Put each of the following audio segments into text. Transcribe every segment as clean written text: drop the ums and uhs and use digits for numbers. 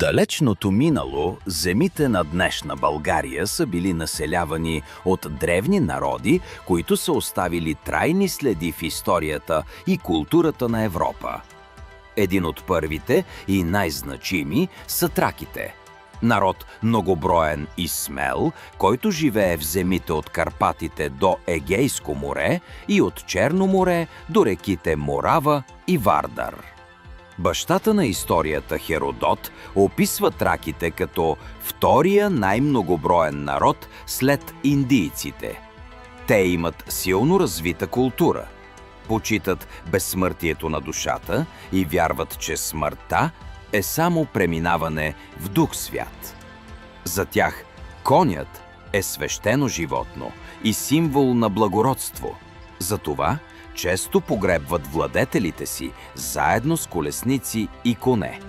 далечното минало земите на днешна България са били населявани от древни народи, които са оставили трайни следи в историята и културата на Европа. Един от първите и най-значими са траките. Народ многоброен и смел, който живее в земите от Карпатите до Егейско море и от Черно море до реките Морава и Вардар. Бащата на историята Херодот описва траките като втория най-многоброен народ след индийците. Те имат силно развита култура. Почитат безсмъртието на душата и вярват, че смъртта е само преминаване в дух свят. За тях конят е свещено животно и символ на благородство. Затова често погребват владетелите си заедно с колесници и коне.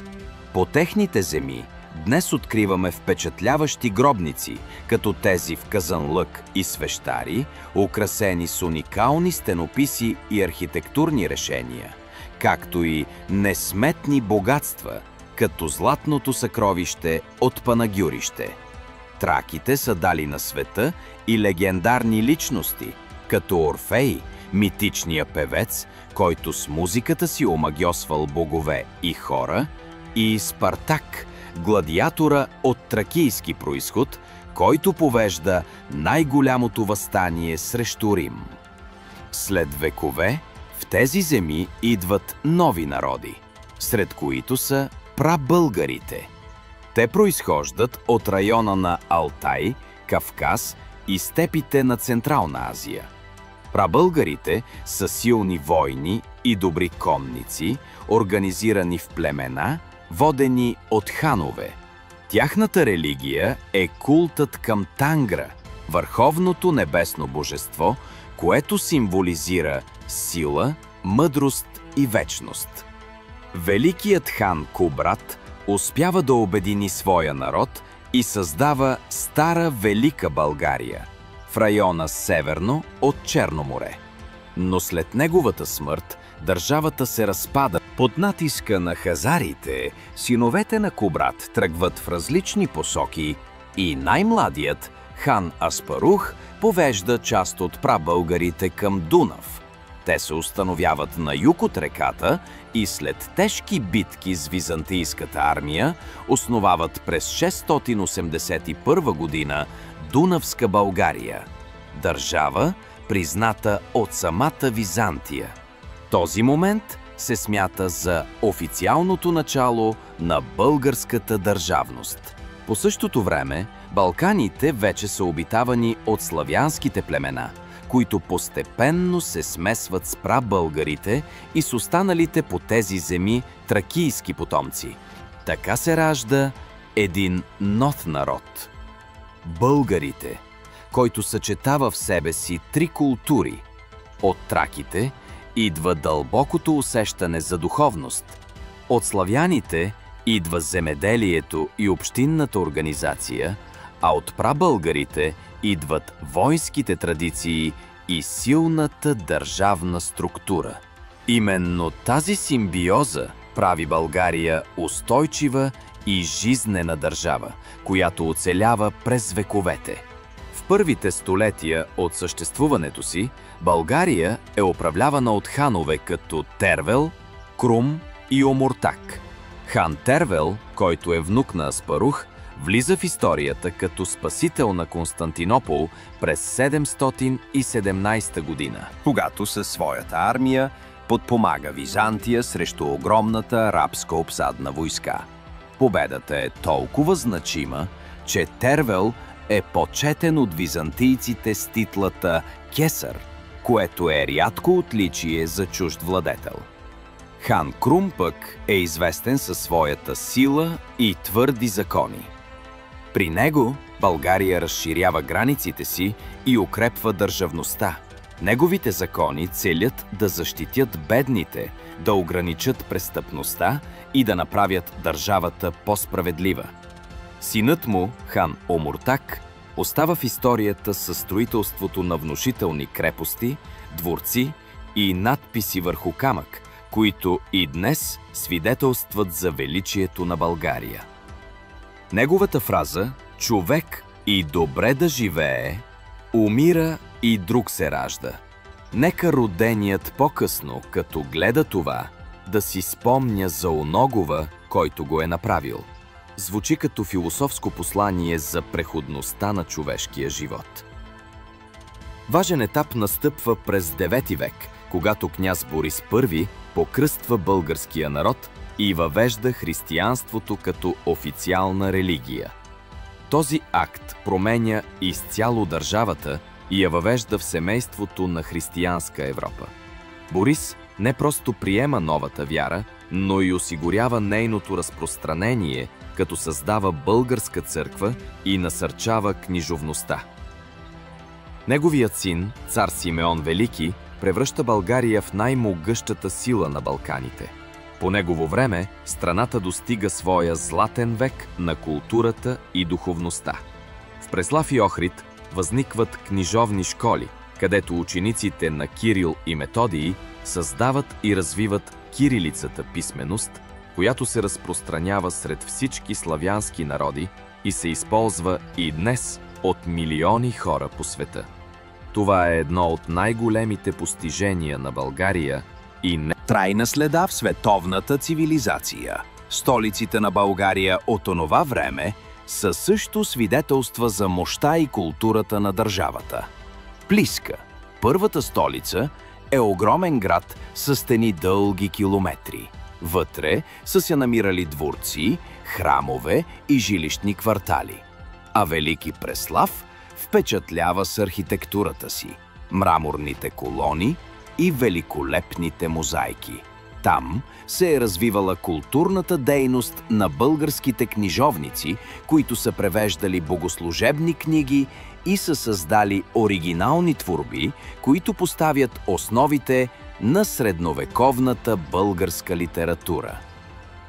По техните земи днес откриваме впечатляващи гробници, като тези в Казанлък и Свещари, украсени с уникални стенописи и архитектурни решения, както и несметни богатства, като златното съкровище от Панагюрище. Траките са дали на света и легендарни личности, като Орфей, митичния певец, който с музиката си омагьосвал богове и хора, и Спартак, гладиатора от тракийски произход, който повежда най-голямото въстание срещу Рим. След векове в тези земи идват нови народи, сред които са прабългарите. Те произхождат от района на Алтай, Кавказ и степите на Централна Азия. Прабългарите са силни войни и добри конници, организирани в племена, водени от ханове. Тяхната религия е култът към Тангра, върховното небесно божество, което символизира сила, мъдрост и вечност. Великият хан Кубрат успява да обедини своя народ и създава Стара Велика България в района северно от Черно море. Но след неговата смърт държавата се разпада. Под натиска на хазарите, синовете на Кубрат тръгват в различни посоки и най-младият, хан Аспарух, повежда част от прабългарите към Дунав. Те се установяват на юг от реката и след тежки битки с византийската армия основават през 681 година Дунавска България, държава, призната от самата Византия. Този момент се смята за официалното начало на българската държавност. По същото време Балканите вече са обитавани от славянските племена, които постепенно се смесват с прабългарите и с останалите по тези земи тракийски потомци. Така се ражда един нов народ – българите, който съчетава в себе си три култури. От траките идва дълбокото усещане за духовност. От славяните идва земеделието и общинната организация, а от прабългарите идват войнските традиции и силната държавна структура. Именно тази симбиоза прави България устойчива и жизнена държава, която оцелява през вековете. В първите столетия от съществуването си България е управлявана от ханове като Тервел, Крум и Омуртак. Хан Тервел, който е внук на Аспарух, влиза в историята като спасител на Константинопол през 717 година, когато със своята армия подпомага Византия срещу огромната арабска обсадна войска. Победата е толкова значима, че Тервел е почетен от византийците с титлата Кесар, което е рядко отличие за чужд владетел. Хан Крум пък е известен със своята сила и твърди закони. При него България разширява границите си и укрепва държавността. Неговите закони целят да защитят бедните, да ограничат престъпността и да направят държавата по-справедлива. Синът му, хан Омуртак, остава в историята със строителството на внушителни крепости, дворци и надписи върху камък, които и днес свидетелстват за величието на България. Неговата фраза «Човек и добре да живее, умира и друг се ражда». Нека роденият по-късно, като гледа това, да си спомня за оногова, който го е направил. Звучи като философско послание за преходността на човешкия живот. Важен етап настъпва през 9 век, когато княз Борис I покръства българския народ и въвежда християнството като официална религия. Този акт променя изцяло държавата и я въвежда в семейството на християнска Европа. Борис не просто приема новата вяра, но и осигурява нейното разпространение, като създава българска църква и насърчава книжовността. Неговият син, цар Симеон Велики, превръща България в най-могъщата сила на Балканите. По негово време страната достига своя златен век на културата и духовността. В Преслав и Охрид възникват книжовни школи, където учениците на Кирил и Методий създават и развиват кирилицата писменост, която се разпространява сред всички славянски народи и се използва и днес от милиони хора по света. Това е едно от най-големите постижения на България и трайна следа в световната цивилизация. Столиците на България от онова време са също свидетелства за мощта и културата на държавата. Плиска, първата столица, е огромен град с стени дълги километри. Вътре са се намирали дворци, храмове и жилищни квартали. А Велики Преслав впечатлява с архитектурата си, мраморните колони и великолепните мозайки. Там се е развивала културната дейност на българските книжовници, които са превеждали богослужебни книги и са създали оригинални творби, които поставят основите на средновековната българска литература.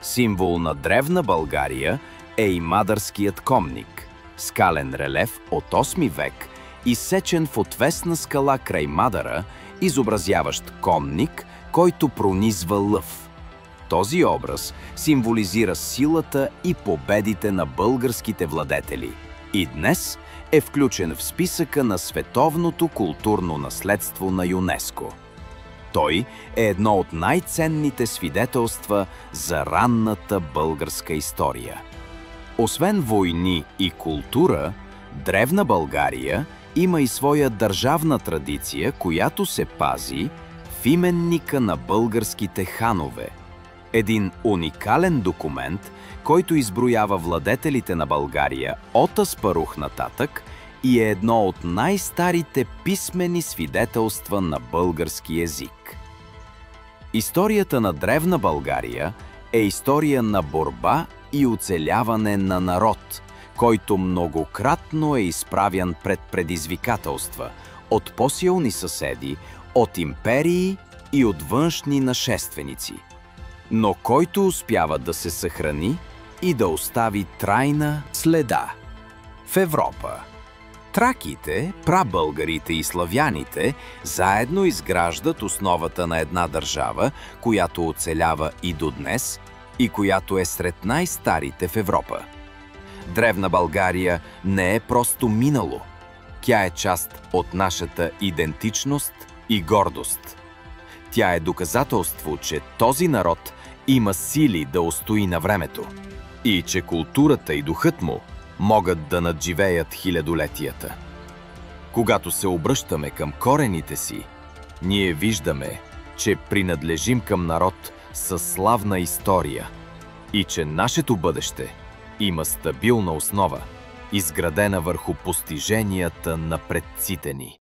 Символ на древна България е и Мадарският комник, скален релеф от 8 век, изсечен в отвесна скала край Мадара, изобразяващ комник, който пронизва лъв. Този образ символизира силата и победите на българските владетели и днес е включен в списъка на световното културно наследство на ЮНЕСКО. Той е едно от най-ценните свидетелства за ранната българска история. Освен войни и култура, древна България има и своя държавна традиция, която се пази в именника на българските ханове. Един уникален документ, който изброява владетелите на България от Аспарух нататък и е едно от най-старите писмени свидетелства на български език. Историята на древна България е история на борба и оцеляване на народ, който многократно е изправян пред предизвикателства от по-силни съседи, от империи и от външни нашественици, но който успява да се съхрани и да остави трайна следа. В Европа траките, прабългарите и славяните заедно изграждат основата на една държава, която оцелява и до днес и която е сред най-старите в Европа. Древна България не е просто минало. Тя е част от нашата идентичност и гордост. Тя е доказателство, че този народ има сили да устои на времето и че културата и духът му могат да надживеят хилядолетията. Когато се обръщаме към корените си, ние виждаме, че принадлежим към народ със славна история и че нашето бъдеще има стабилна основа, изградена върху постиженията на предците ни.